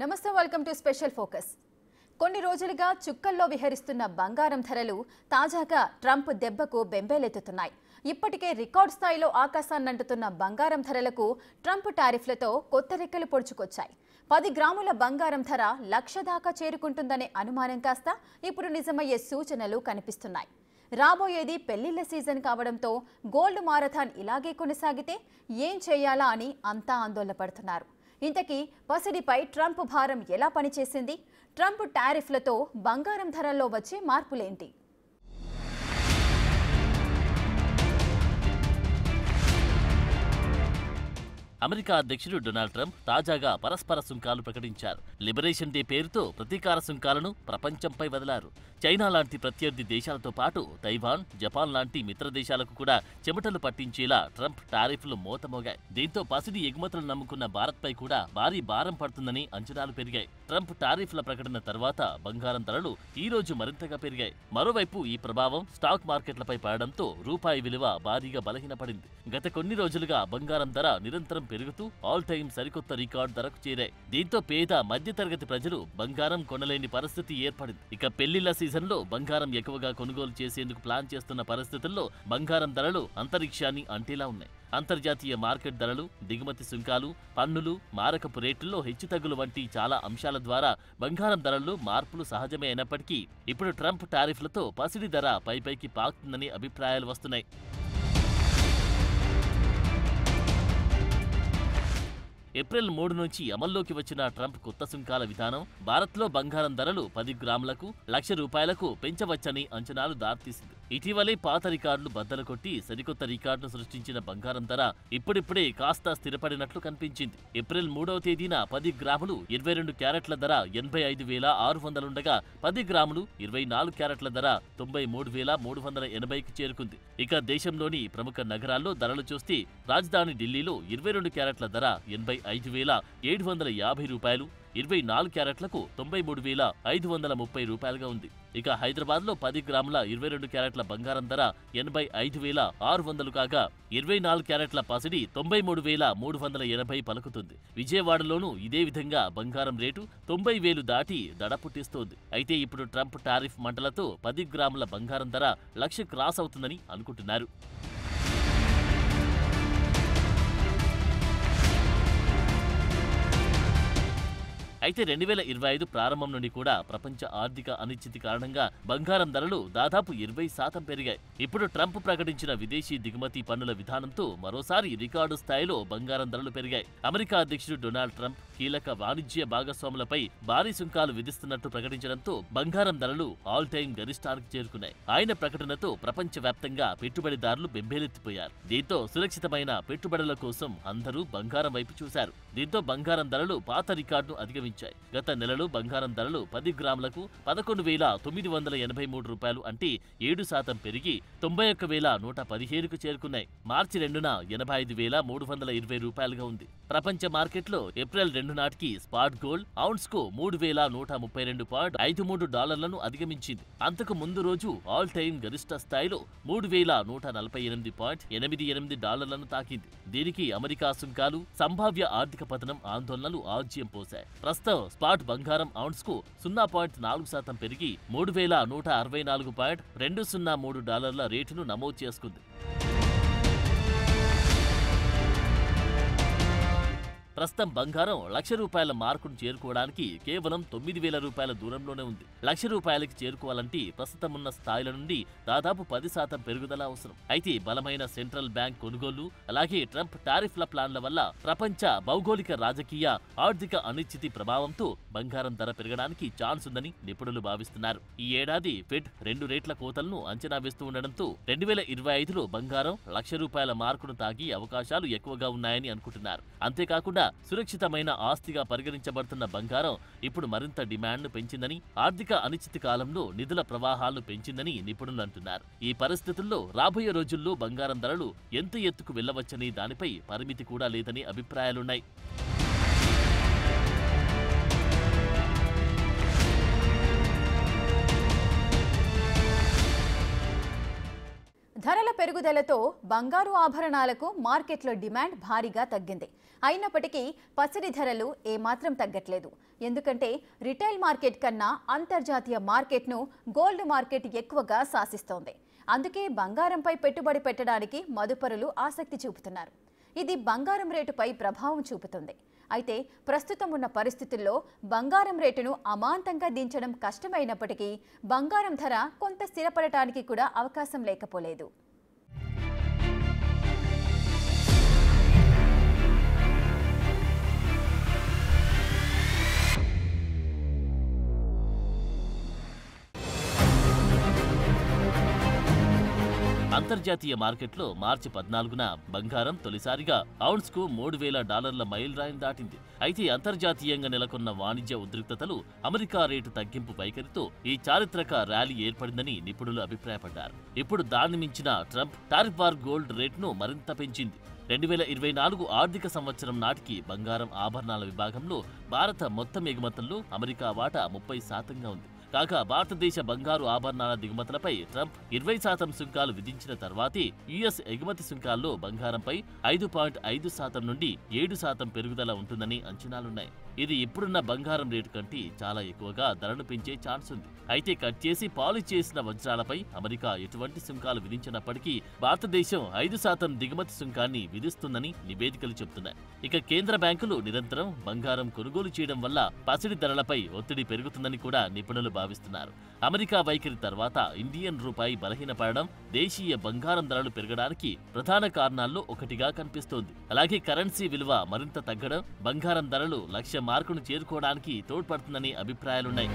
నమస్తే welcome to special focus. కొన్ని రోజులుగా చుక్కల్లో విహరిస్తున్న బంగారం ధరలు తాజాగా ట్రంప్ దెబ్బకు బెంబేలెత్తుతున్నాయి. ఇప్పటికే రికార్డ్ స్థాయిలో ఆకాశాన్నంటుతున్న బంగారం ధరలకు ట్రంప్ టారిఫ్లతో కొత్త రెక్కలు పొడుచుకొచ్చాయి. 10 గ్రాముల బంగారం ధర 1,00,000 దాకా చేరుకుంటుందనే అనుమానం కాస్త ఇప్పుడు నిజమయ్యే సూచనలు కనిపిస్తున్నాయి. రాబోయేది పెళ్లిళ్ల సీజన్ కావడంతో గోల్డ్ మారథాన్ ఇలాగే కొనసాగితే ఏం చేయాలా అని అంతా ఆందోళన పడుతున్నారు. ఇంతకీ పసిడిపై ట్రంప్ భారం ఎలా పనిచేసింది? ట్రంప్ టారిఫ్లతో బంగారం ధరల్లో వచ్చే మార్పులేంటి? అమెరికా అధ్యక్షుడు డొనాల్డ్ ట్రంప్ తాజాగా పరస్పర సుంకాలు ప్రకటించారు. లిబరేషన్ డే పేరుతో ప్రతీకార సుంకాలను ప్రపంచంపై వదిలారు. చైనా లాంటి ప్రత్యర్థి దేశాలతో పాటు తైవాన్, జపాన్ లాంటి మిత్ర దేశాలకు కూడా చెమటలు పట్టించేలా ట్రంప్ టారిఫ్లు మోతమోగాయి. దీంతో పసిడి ఎగుమతులు నమ్ముకున్న భారత్పై కూడా భారీ భారం పడుతుందని అంచనాలు పెరిగాయి. ట్రంప్ టారిఫ్ల ప్రకటన తర్వాత బంగారం ధరలు ఈ రోజు మరింతగా పెరిగాయి. మరోవైపు ఈ ప్రభావం స్టాక్ మార్కెట్లపై పడడంతో రూపాయి విలువ భారీగా బలహీనపడింది. గత కొన్ని రోజులుగా బంగారం ధర నిరంతరం పెరుగుతూ ఆల్ టైమ్ సరికొత్త రికార్డ్ ధరకు చేరాయి. దీంతో పేద మధ్యతరగతి ప్రజలు బంగారం కొనలేని పరిస్థితి ఏర్పడింది. ఇక పెళ్లిళ్ల సీజన్లో బంగారం ఎక్కువగా కొనుగోలు చేసేందుకు ప్లాన్ చేస్తున్న పరిస్థితుల్లో బంగారం ధరలు అంతరిక్షాన్ని అంటేలా ఉన్నాయి. అంతర్జాతీయ మార్కెట్ ధరలు, దిగుమతి సుంకాలు, పన్నులు, మారకపు రేట్లలో హెచ్చుతగ్గులు వంటి చాలా అంశాల ద్వారా బంగారం ధరల్లో మార్పులు సహజమే అయినప్పటికీ ఇప్పుడు ట్రంప్ టారిఫ్లతో పసిడి ధర పైపైకి పాకుతుందని అభిప్రాయాలు వస్తున్నాయి. ఏప్రిల్ 3 నుంచి అమల్లోకి వచ్చిన ట్రంప్ కొత్త సుంకాల విధానం భారత్లో బంగారం ధరలు 10 గ్రాములకు ₹1,00,000 పెంచవచ్చని అంచనాలు దారితీసింది. ఇటీవలే పాత రికార్డులు బద్దలు కొట్టి సరికొత్త రికార్డును సృష్టించిన బంగారం ధర ఇప్పుడిప్పుడే కాస్త స్థిరపడినట్లు కనిపించింది. ఏప్రిల్ 3వ తేదీన 10 గ్రాములు 22 క్యారెట్ల ధర 85,600 ఉండగా 10 గ్రాములు 24 క్యారెట్ల ధర 93,380కి చేరుకుంది. ఇక దేశంలోని ప్రముఖ నగరాల్లో ధరలు చూస్తే రాజధాని ఢిల్లీలో 22 క్యారెట్ల ధర 85,750 24 క్యారెట్లకు ₹93,530గా ఉంది. ఇక హైదరాబాద్లో 10 గ్రాముల 22 క్యారెట్ల బంగారం ధర 85,600 కాగా 24 క్యారెట్ల పసిడి 93,380 పలుకుతుంది. విజయవాడలోనూ ఇదే విధంగా బంగారం రేటు 90,000 దాటి దడ పుట్టిస్తోంది. అయితే ఇప్పుడు ట్రంప్ టారిఫ్ మంటలతో 10 గ్రాముల బంగారం ధర 1,00,000 క్రాస్ అవుతుందని అనుకుంటున్నారు. అయితే 2025 ప్రారంభం నుండి కూడా ప్రపంచ ఆర్థిక అనిశ్చితి కారణంగా బంగారం ధరలు దాదాపు 20% పెరిగాయి. ఇప్పుడు ట్రంప్ ప్రకటించిన విదేశీ దిగుమతి పన్నుల విధానంతో మరోసారి రికార్డు స్థాయిలో బంగారం ధరలు పెరిగాయి. అమెరికా అధ్యక్షుడు డొనాల్డ్ ట్రంప్ కీలక వాణిజ్య భాగస్వాములపై భారీ సుంకాలు విధిస్తున్నట్టు ప్రకటించడంతో బంగారం ధరలు ఆల్ టైమ్ గరిష్టానికి చేరుకున్నాయి. ఆయన ప్రకటనతో ప్రపంచవ్యాప్తంగా పెట్టుబడిదారులు బెంబేలెత్తిపోయారు. దీంతో సురక్షితమైన పెట్టుబడుల కోసం అందరూ బంగారం వైపు చూశారు. దీంతో బంగారం ధరలు పాత రికార్డును అధిగమించాయి. గత నెలలో బంగారం ధరలు 10 గ్రాములకు ₹11,983 అంటే 7% పెరిగి ₹91,115కు చేరుకున్నాయి. మార్చి 2న ₹85,320గా ఉంది. ప్రపంచ మార్కెట్లో ఏప్రిల్ 2 నాటికి స్పాట్ గోల్డ్ ఔన్స్ కు $3,132.53 అధిగమించింది. అంతకు ముందు రోజు ఆల్ టైమ్ గరిష్ట స్థాయిలో $3,148.88 తాకింది. దీనికి అమెరికా సుంకాలు, సంభావ్య ఆర్థిక పతనం ఆందోళనలు ఆజ్యం పోశాయి. ప్రస్తుతం స్పాట్ బంగారం ఔన్స్ కు 0.4% పెరిగి $3,164.203 రేటును నమోదు చేసుకుంది. ప్రస్తుతం బంగారం ₹1,00,000 మార్కును చేరుకోవడానికి కేవలం ₹9,000 దూరంలోనే ఉంది. ₹1,00,000కి చేరుకోవాలంటే ప్రస్తుతం ఉన్న స్థాయిల నుండి దాదాపు 10% పెరుగుదల అవసరం. అయితే బలమైన సెంట్రల్ బ్యాంక్ కొనుగోళ్లు, అలాగే ట్రంప్ టారిఫ్ల ప్లాన్ల వల్ల ప్రపంచ భౌగోళిక రాజకీయ ఆర్థిక అనిశ్చితి ప్రభావంతో బంగారం ధర పెరగడానికి ఛాన్స్ ఉందని నిపుణులు భావిస్తున్నారు. ఈ ఏడాది ఫెడ్ 2 రేట్ల కోతలను అంచనా వేస్తూ ఉండడంతో 2025లో బంగారం ₹1,00,000 మార్కును తాకి అవకాశాలు ఎక్కువగా ఉన్నాయని అనుకుంటున్నారు. అంతేకాకుండా సురక్షితమైన ఆస్తిగా పరిగణించబడుతున్న బంగారం ఇప్పుడు మరింత డిమాండ్ను పెంచిందని, ఆర్థిక అనిశ్చితి కాలంలో నిధుల ప్రవాహాలను పెంచిందని నిపుణులు అంటున్నారు. ఈ పరిస్థితుల్లో రాబోయే రోజుల్లో బంగారం ధరలు ఎంత ఎత్తుకు వెళ్లవచ్చని దానిపై పరిమితి కూడా లేదని అభిప్రాయాలున్నాయి. ధరల పెరుగుదలతో బంగారు ఆభరణాలకు మార్కెట్లో డిమాండ్ భారీగా తగ్గింది. అయినప్పటికీ పసిడి ధరలు ఏమాత్రం తగ్గట్లేదు. ఎందుకంటే రిటైల్ మార్కెట్ కన్నా అంతర్జాతీయ మార్కెట్ను గోల్డ్ మార్కెట్ ఎక్కువగా శాసిస్తోంది. అందుకే బంగారంపై పెట్టుబడి పెట్టడానికి మదుపరులు ఆసక్తి చూపుతున్నారు. ఇది బంగారం రేటుపై ప్రభావం చూపుతుంది. అయితే ప్రస్తుతం ఉన్న పరిస్థితుల్లో బంగారం రేటును అమాంతంగా దించడం కష్టమైనప్పటికీ బంగారం ధర కొంత స్థిరపడటానికి కూడా అవకాశం లేకపోలేదు. అంతర్జాతీయ మార్కెట్లో మార్చి 14న బంగారం తొలిసారిగా ఔన్స్కు $3,000 మైలురాయిని దాటింది. అయితే అంతర్జాతీయంగా నెలకొన్న వాణిజ్య ఉద్రిక్తతలు, అమెరికా రేటు తగ్గింపు వైఖరితో ఈ చారిత్రక ర్యాలీ ఏర్పడిందని నిపుణులు అభిప్రాయపడ్డారు. ఇప్పుడు దాన్ని మించిన ట్రంప్ టారిఫ్ వార్ గోల్డ్ రేటును మరింత పెంచింది. 2024 ఆర్థిక సంవత్సరం నాటికి బంగారం ఆభరణాల విభాగంలో భారత మొత్తం ఎగుమతుల్లో అమెరికా వాటా 30% ఉంది. కాగా భారతదేశ బంగారు ఆభరణాల దిగుమతులపై ట్రంప్ 20% సుంకాలు విధించిన తర్వాతే యుఎస్ ఎగుమతి సుంకాల్లో బంగారంపై 5.5% నుండి 7% పెరుగుదల ఉంటుందని అంచనాలున్నాయి. ఇది ఇప్పుడున్న బంగారం రేటు కంటే చాలా ఎక్కువగా ధరను పెంచే ఛాన్స్ ఉంది. అయితే కట్ చేసి పాలిష్ చేసిన వజ్రాలపై అమెరికా ఎటువంటి సుంకాలు విధించినప్పటికీ భారతదేశం 5% దిగుమతి సుంకాన్ని విధిస్తుందని నివేదికలు చెబుతున్నాయి. ఇక కేంద్ర బ్యాంకులు నిరంతరం బంగారం కొనుగోలు చేయడం వల్ల పసిడి ధరలపై ఒత్తిడి పెరుగుతుందని కూడా నిపుణులు భావిస్తున్నారు. అమెరికా వైఖరి తర్వాత ఇండియన్ రూపాయి బలహీనపడడం దేశీయ బంగారం ధరలు పెరగడానికి ప్రధాన కారణాల్లో ఒకటిగా కనిపిస్తోంది. అలాగే కరెన్సీ విలువ మరింత తగ్గడం బంగారం ధరలు లక్ష్య మార్కును చేరుకోవడానికి తోడ్పడుతుందని అభిప్రాయాలున్నాయి.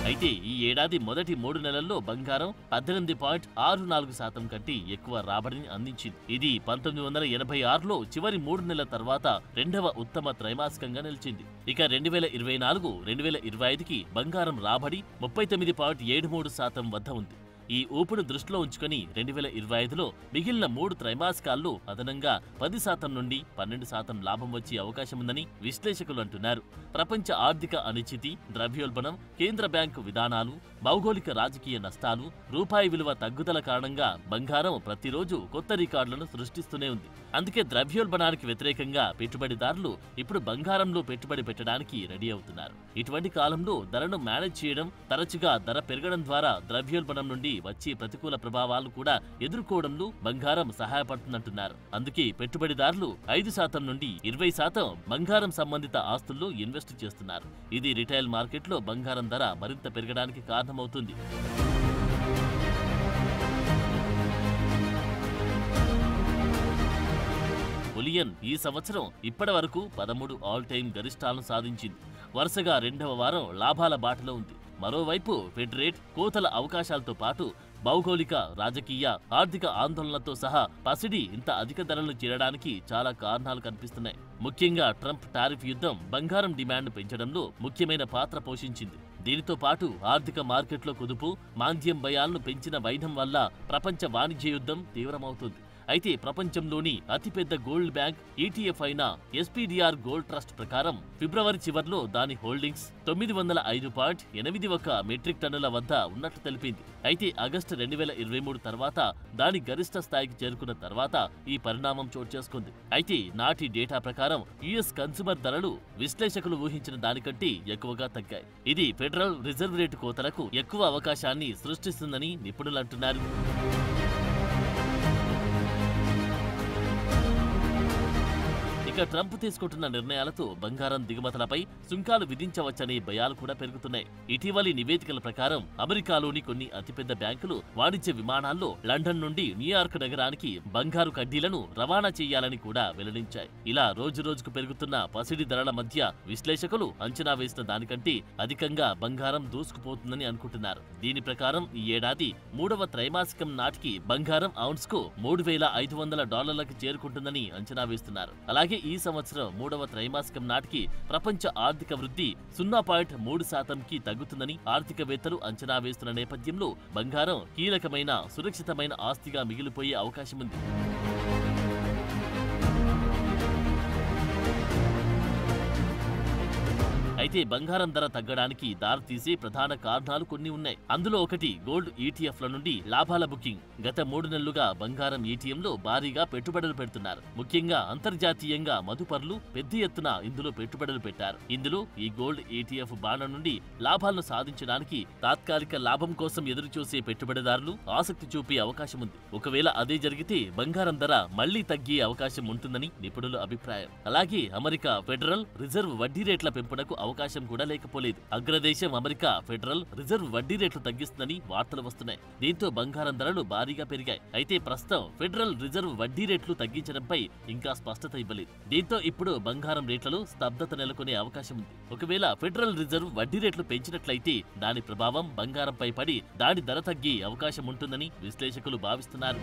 అయితే ఈ ఏడాది మొదటి 3 నెలల్లో బంగారం 18.64% కంటే ఎక్కువ రాబడిని అందించింది. ఇది 1986లో చివరి 3 నెలల తర్వాత రెండవ ఉత్తమ త్రైమాసికంగా నిలిచింది. ఇక 2024-2025కి బంగారం రాబడి 39.73% వద్ద ఉంది. ఈ ఊపును దృష్టిలో ఉంచుకుని 2025లో మిగిలిన 3 త్రైమాసికాల్లో అదనంగా 10% నుండి 12% లాభం వచ్చే అవకాశం ఉందని విశ్లేషకులు అంటున్నారు. ప్రపంచ ఆర్థిక అనిశ్చితి, ద్రవ్యోల్బణం, కేంద్ర బ్యాంకు విధానాలు, భౌగోళిక రాజకీయ నష్టాలు, రూపాయి విలువ తగ్గుదల కారణంగా బంగారం ప్రతిరోజు కొత్త రికార్డులను సృష్టిస్తూనే ఉంది. అందుకే ద్రవ్యోల్బణానికి వ్యతిరేకంగా పెట్టుబడిదారులు ఇప్పుడు బంగారంలో పెట్టుబడి పెట్టడానికి రెడీ అవుతున్నారు. ఇటువంటి కాలంలో ధరను మేనేజ్ చేయడం, తరచుగా ధర పెరగడం ద్వారా ద్రవ్యోల్బణం నుండి వచ్చే ప్రతికూల ప్రభావాలు కూడా ఎదుర్కోవడంలో బంగారం సహాయపడుతుందంటున్నారు. అందుకే పెట్టుబడిదారులు 5% నుండి 20% బంగారం సంబంధిత ఆస్తుల్లో ఇన్వెస్ట్ చేస్తున్నారు. ఇది రిటైల్ మార్కెట్లో బంగారం ధర మరింత పెరగడానికి కారణమవుతుంది. బులియన్ ఈ సంవత్సరం ఇప్పటి వరకు 13 ఆల్ టైమ్ గరిష్టాలను సాధించింది. వరుసగా 2వ వారం లాభాల బాటలో ఉంది. మరోవైపు ఫెడ్ రేట్ కోతల అవకాశాలతో పాటు భౌగోళిక, రాజకీయ, ఆర్థిక ఆందోళనలతో సహా పసిడి ఇంత అధిక ధరలను చేరడానికి చాలా కారణాలు కనిపిస్తున్నాయి. ముఖ్యంగా ట్రంప్ టారిఫ్ యుద్ధం బంగారం డిమాండ్ పెంచడంలో ముఖ్యమైన పాత్ర పోషించింది. దీనితో పాటు ఆర్థిక మార్కెట్లో కుదుపు, మాంద్యం భయాలను పెంచిన వైనం వల్ల ప్రపంచ వాణిజ్య యుద్ధం తీవ్రమవుతుంది. అయితే ప్రపంచంలోని అతిపెద్ద గోల్డ్ బ్యాంక్ ETF అయిన SPDR గోల్డ్ ట్రస్ట్ ప్రకారం ఫిబ్రవరి చివర్లో దాని హోల్డింగ్స్ 905.81 మెట్రిక్ టన్నుల వద్ద ఉన్నట్లు తెలిపింది. అయితే ఆగస్టు 2023 తర్వాత దాని గరిష్ట స్థాయికి చేరుకున్న తర్వాత ఈ పరిణామం చోటు చేసుకుంది. అయితే నాటి డేటా ప్రకారం US కన్స్యూమర్ ధరలు విశ్లేషకులు ఊహించిన దానికంటే ఎక్కువగా తగ్గాయి. ఇది ఫెడరల్ రిజర్వ్ రేటు కోతలకు ఎక్కువ అవకాశాన్ని సృష్టిస్తుందని నిపుణులు అంటున్నారు. ఇక ట్రంప్ తీసుకుంటున్న నిర్ణయాలతో బంగారం దిగుమతులపై సుంకాలు విధించవచ్చనే భయాలు కూడా పెరుగుతున్నాయి. ఇటీవలి నివేదికల ప్రకారం అమెరికాలోని కొన్ని అతిపెద్ద బ్యాంకులు వాణిజ్య విమానాల్లో లండన్ నుండి న్యూయార్క్ నగరానికి బంగారు కడ్డీలను రవాణా చేయాలని కూడా వెల్లడించాయి. ఇలా రోజురోజుకు పెరుగుతున్న పసిడి ధరల మధ్య విశ్లేషకులు అంచనా వేసిన దానికంటే అధికంగా బంగారం దూసుకుపోతుందని అనుకుంటున్నారు. దీని ప్రకారం ఈ ఏడాది 3వ త్రైమాసికం నాటికి బంగారం ఔన్స్కు $3,500కి చేరుకుంటుందని అంచనా వేస్తున్నారు. అలాగే ఈ సంవత్సరం 3వ త్రైమాసికం నాటికి ప్రపంచ ఆర్థిక వృద్ధి 0.3%కి తగ్గుతుందని ఆర్థికవేత్తలు అంచనా వేస్తున్న నేపథ్యంలో బంగారం కీలకమైన, సురక్షితమైన ఆస్తిగా మిగిలిపోయే అవకాశం ఉంది. అయితే బంగారం ధర తగ్గడానికి దారితీసే ప్రధాన కారణాలు కొన్ని ఉన్నాయి. అందులో ఒకటి గోల్డ్ ఈటీఎఫ్ల నుండి లాభాల బుకింగ్. గత 3 నెలలుగా బంగారం ఈటీఎంలో భారీగా పెట్టుబడులు పెడుతున్నారు. ముఖ్యంగా అంతర్జాతీయంగా మదుపర్లు పెద్ద ఎత్తున ఇందులో పెట్టుబడులు పెట్టారు. ఇందులో ఈ గోల్డ్ ఈటీఎఫ్ బాండ్ల నుండి లాభాలను సాధించడానికి తాత్కాలిక లాభం కోసం ఎదురుచూసే పెట్టుబడిదారులు ఆసక్తి చూపే అవకాశం ఉంది. ఒకవేళ అదే జరిగితే బంగారం ధర మళ్లీ తగ్గే అవకాశం ఉంటుందని నిపుణుల అభిప్రాయం. అలాగే అమెరికా ఫెడరల్ రిజర్వ్ వడ్డీ రేట్ల పెంపునకు అవకాశం కూడా లేకపోలేదు. అగ్రదేశం అమెరికా ఫెడరల్ రిజర్వ్ వడ్డీ రేట్లు తగ్గిస్తుందని వార్తలు వస్తున్నాయి. దీంతో బంగారం ధరలు భారీగా పెరిగాయి. అయితే ప్రస్తుతం ఫెడరల్ రిజర్వ్ వడ్డీ రేట్లు తగ్గించడంపై ఇంకా స్పష్టత ఇవ్వలేదు. దీంతో ఇప్పుడు బంగారం రేట్లలో స్తబ్దత నెలకొనే అవకాశం ఉంది. ఒకవేళ ఫెడరల్ రిజర్వ్ వడ్డీ రేట్లు పెంచినట్లయితే దాని ప్రభావం బంగారంపై పడి దాని ధర తగ్గే అవకాశం ఉంటుందని విశ్లేషకులు భావిస్తున్నారు.